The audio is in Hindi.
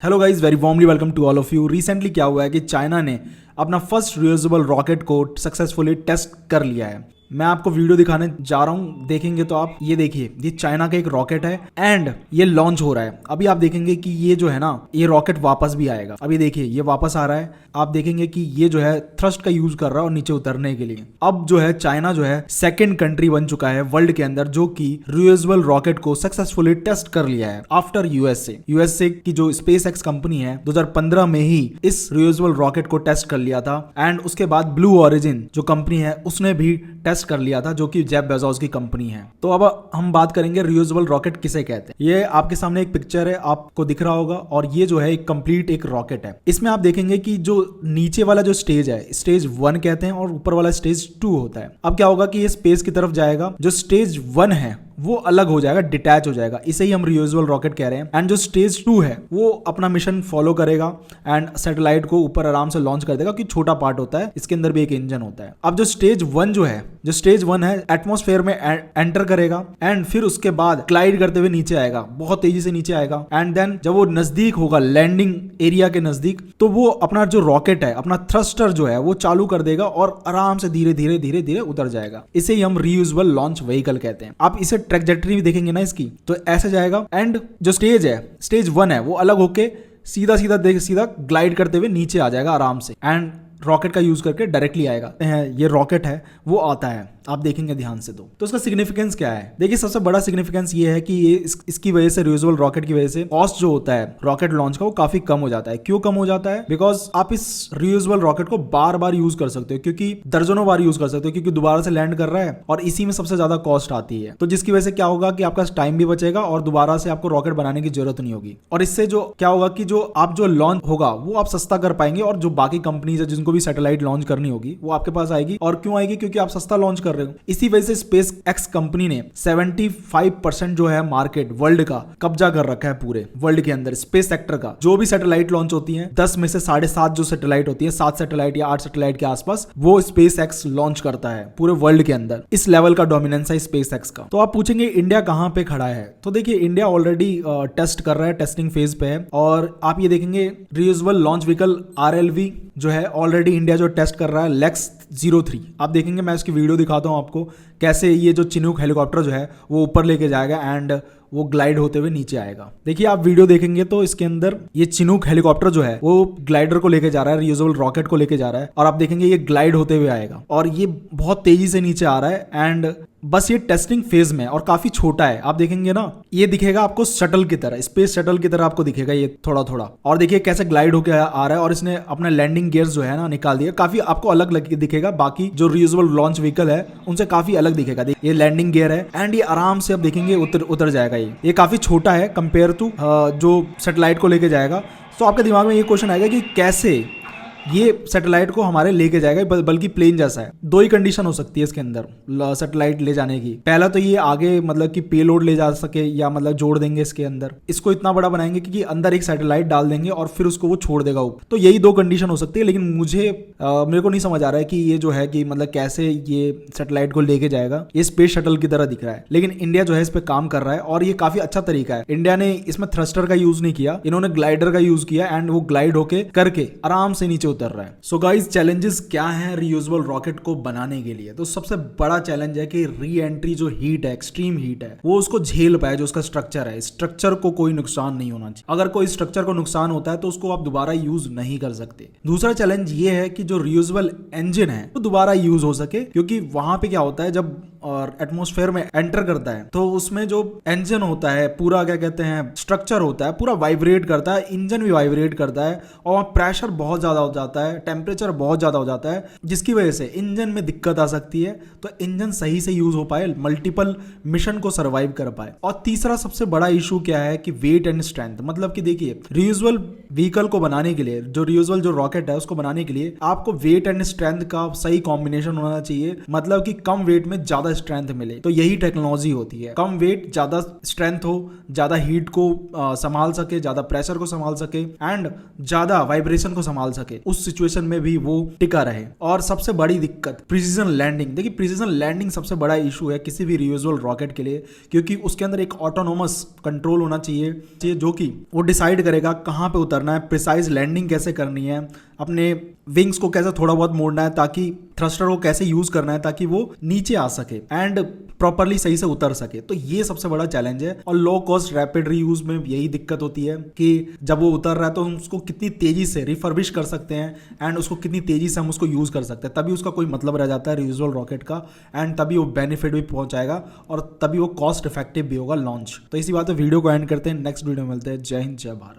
Hello guys, very warmly welcome to all of you. Recently क्या हुआ है कि चाइना ने अपना फर्स्ट रियूजेबल रॉकेट को सक्सेसफुली टेस्ट कर लिया है। मैं आपको वीडियो दिखाने जा रहा हूं, देखेंगे तो आप ये देखिए, ये चाइना का एक रॉकेट है एंड ये लॉन्च हो रहा है। अभी आप देखेंगे कि ये जो है ना, ये रॉकेट वापस भी आएगा। अभी देखिए ये वापस आ रहा है। आप देखेंगे कि ये जो है थ्रस्ट का यूज कर रहा है और नीचे उतरने के लिए। अब जो है चाइना जो है सेकेंड कंट्री बन चुका है वर्ल्ड के अंदर जो कि रियूजेबल रॉकेट को सक्सेसफुली टेस्ट कर लिया है आफ्टर यूएसए की जो स्पेस एक्स कंपनी है 2015 में ही इस रियूजेबल रॉकेट को टेस्ट कर लिया था। एंड उसके बाद ब्लू ओरिजिन जो कंपनी है उसने भी टेस्ट कर लिया था, जो कि जेफ बेजोस की कंपनी है। तो अब हम बात करेंगे रियूजेबल रॉकेट किसे कहते हैं। ये आपके सामने एक पिक्चर है, आपको दिख रहा होगा, और ये जो है एक कंप्लीट एक रॉकेट है। इसमें आप देखेंगे कि जो नीचे वाला जो स्टेज है स्टेज 1 कहते हैं और ऊपर वाला स्टेज 2 होता है। अब क्या होगा कि ये स्पेस की तरफ जाएगा, जो स्टेज 1 है वो अलग हो जाएगा, डिटैच हो जाएगा। इसे ही हम रियूजेबल रॉकेट कह रहे हैं। एंड जो स्टेज 2 है वो अपना मिशन फॉलो करेगा एंड सैटेलाइट को ऊपर आराम से लॉन्च कर देगा, कि छोटा पार्ट होता है, इसके अंदर भी एक इंजन होता है। अब जो स्टेज 1 जो स्टेज 1 है एटमॉस्फेयर में एंटर करेगा एंड फिर उसके बाद ग्लाइड करते हुए नीचे आएगा, बहुत तेजी से नीचे आएगा। एंड देन जब वो नजदीक होगा लैंडिंग एरिया के नजदीक, तो वो अपना जो रॉकेट है, अपना थ्रस्टर जो है वो चालू कर देगा और आराम से धीरे धीरे उतर जाएगा। इसे ही हम रियूजेबल लॉन्च व्हीकल कहते हैं। आप इसे ट्रैजेक्टरी भी देखेंगे ना इसकी, तो ऐसे जाएगा। एंड जो स्टेज है स्टेज 1 है वो अलग होके सीधा ग्लाइड करते हुए नीचे आ जाएगा आराम से। एंड रॉकेट का यूज करके डायरेक्टली आएगा। ये रॉकेट है वो आता है, आप देखेंगे ध्यान से। तो इसका सिग्निफिकेंस क्या है? देखिए, सबसे बड़ा सिग्निफिकेंस ये है कि ये इसकी वजह से, रियूजेबल रॉकेट की वजह से कॉस्ट जो होता है रॉकेट लॉन्च का वो काफी कम हो जाता है। क्यों कम हो जाता है? बिकॉज आप इस रियूजेबल रॉकेट को बार बार यूज कर सकते हो, क्योंकि दर्जनों बार यूज कर सकते हो, क्योंकि दोबारा से लैंड कर रहा है और इसी में सबसे ज्यादा कॉस्ट आती है। तो जिसकी वजह से क्या होगा कि आपका टाइम भी बचेगा और दोबारा से आपको रॉकेट बनाने की जरूरत नहीं होगी। और इससे जो क्या होगा कि जो लॉन्च होगा वो आप सस्ता कर पाएंगे, और जो बाकी कंपनीज है जिनको भी सैटेलाइट लॉन्च करनी होगी वो आपके पास आएगी। और क्यों आएगी? क्योंकि आप सस्ता लॉन्च कर रहे हो। इसी वजह से स्पेस एक्स कंपनी ने 75% जो है मार्केट वर्ल्ड का कब्जा कर रखा है पूरे वर्ल्ड के अंदर। स्पेस सेक्टर का जो भी सैटेलाइट लॉन्च होती है, 10 में से 7.5 जो सैटेलाइट होती है, 7 सैटेलाइट या 8 सैटेलाइट के आसपास, वो स्पेस एक्स लॉन्च करता है पूरे वर्ल्ड के अंदर। इस लेवल का डोमिनेंस है स्पेस एक्स का। तो आप पूछेंगे इंडिया कहां पे खड़ा है? तो देखिए, इंडिया ऑलरेडी टेस्ट कर रहा है, टेस्टिंग फेज पे है। और आप ये देखेंगे रियूजेबल लॉन्च व्हीकल RLV जो है ऑलरेडी इंडिया जो टेस्ट कर रहा है लेक्स 03। आप देखेंगे, मैं इसकी वीडियो दिखाता हूं आपको कैसे ये जो चिनूक हेलीकॉप्टर जो है वो ऊपर लेके जाएगा एंड वो ग्लाइड होते हुए नीचे आएगा। देखिए, आप वीडियो देखेंगे तो इसके अंदर ये चिनूक हेलीकॉप्टर जो है वो ग्लाइडर को लेके जा रहा है, रियूजेबल रॉकेट को लेके जा रहा है, और आप देखेंगे ये ग्लाइड होते हुए आएगा और ये बहुत तेजी से नीचे आ रहा है। एंड बस ये टेस्टिंग फेज में और काफी छोटा है। आप देखेंगे ना, ये दिखेगा आपको शटल की तरह, स्पेस शटल की तरह आपको दिखेगा ये थोड़ा थोड़ा। और देखिए कैसे ग्लाइड होकर आ रहा है और इसने अपना लैंडिंग गियर्स जो है ना निकाल दिया। काफी आपको अलग दिखेगा, बाकी जो रियूजेबल लॉन्च व्हीकल है उनसे काफी अलग दिखेगा। ये लैंडिंग गियर है एंड ये आराम से आप देखेंगे उतर जाएगा। ये काफी छोटा है कंपेयर टू जो सैटेलाइट को लेके जाएगा। तो आपके दिमाग में ये क्वेश्चन आएगा कि कैसे ये सैटेलाइट को हमारे लेके जाएगा, बल्कि प्लेन जैसा है। 2 ही कंडीशन हो सकती है इसके अंदर सैटेलाइट ले जाने की। पहला तो ये आगे मतलब कि पेलोड ले जा सके, या मतलब जोड़ देंगे इसके अंदर, इसको इतना बड़ा बनाएंगे कि अंदर एक सैटेलाइट डाल देंगे और फिर उसको वो छोड़ देगा ऊपर। तो यही 2 कंडीशन हो सकती है। लेकिन मेरे को नहीं समझ आ रहा है कि ये जो है कि मतलब कैसे ये सैटेलाइट को लेके जाएगा। ये स्पेस शटल की तरह दिख रहा है, लेकिन इंडिया जो है इस पे काम कर रहा है और ये काफी अच्छा तरीका है। इंडिया ने इसमें थ्रस्टर का यूज नहीं किया, इन्होंने ग्लाइडर का यूज किया एंड वो ग्लाइड होके करके आराम से नीचे उतर रहा है। सो गाइस, चैलेंजेस क्या हैं रियूजेबल रॉकेट को बनाने के लिए? तो सबसे बड़ा चैलेंज है कि री एंट्री जो हीट है, एक्सट्रीम हीट है, वो उसको झेल पाए। जो उसका स्ट्रक्चर है, स्ट्रक्चर को कोई नुकसान नहीं होना चाहिए। अगर कोई स्ट्रक्चर को नुकसान होता है तो उसको आप दोबारा यूज नहीं कर सकते। दूसरा चैलेंज ये है कि जो रियूजेबल इंजन है वो दोबारा यूज हो सके, क्योंकि वहां पे क्या होता है जब और एटमॉस्फेयर में एंटर करता है तो उसमें जो इंजन होता है पूरा, क्या कहते हैं, स्ट्रक्चर होता है, पूरा वाइब्रेट करता है, इंजन भी वाइब्रेट करता है और प्रेशर बहुत ज्यादा हो जाता है, टेम्परेचर बहुत ज्यादा हो जाता है, जिसकी वजह से इंजन में दिक्कत आ सकती है। तो इंजन सही से यूज हो पाए, मल्टीपल मिशन को सर्वाइव कर पाए। और तीसरा सबसे बड़ा इशू क्या है कि वेट एंड स्ट्रेंथ। मतलब कि देखिए, रियूजेबल व्हीकल को बनाने के लिए, जो रियूजेबल जो रॉकेट है उसको बनाने के लिए आपको वेट एंड स्ट्रेंथ का सही कॉम्बिनेशन होना चाहिए। मतलब कि कम वेट में ज्यादा ज्यादा स्ट्रेंथ मिले। तो यही टेक्नोलॉजी होती है, कम वेट ज्यादा स्ट्रेंथ हो, ज्यादा हीट को संभाल सके, ज्यादा प्रेशर को संभाल सके एंड ज्यादा वाइब्रेशन को संभाल सके, उस सिचुएशन में भी वो टिका रहे। और सबसे बड़ी दिक्कत प्रिसीजन लैंडिंग। देखिए प्रिसीजन लैंडिंग सबसे बड़ा इशू है किसी भी रियूजेबल रॉकेट के लिए, क्योंकि उसके अंदर एक ऑटोनोमस कंट्रोल होना चाहिए जो कि वो डिसाइड करेगा कहाँ पे उतरना है, प्रिसाइज लैंडिंग कैसे करनी है, अपने विंग्स को कैसे थोड़ा बहुत मोड़ना है, ताकि थ्रस्टर को कैसे यूज करना है ताकि वो नीचे आ सके एंड प्रॉपरली सही से उतर सके। तो ये सबसे बड़ा चैलेंज है। और लो कॉस्ट रैपिड रीयूज में यही दिक्कत होती है कि जब वो उतर रहा है तो हम उसको कितनी तेजी से रिफर्बिश कर सकते हैं एंड उसको कितनी तेजी से हम उसको यूज कर सकते हैं, तभी उसका कोई मतलब रह जाता है रियूजेबल रॉकेट का एंड तभी वो बेनिफिट भी पहुंचाएगा और तभी वो कॉस्ट इफेक्टिव भी होगा लॉन्च। तो इसी बात पे वीडियो को एंड करते हैं, नेक्स्ट वीडियो में मिलते हैं। जय हिंद, जय भारत।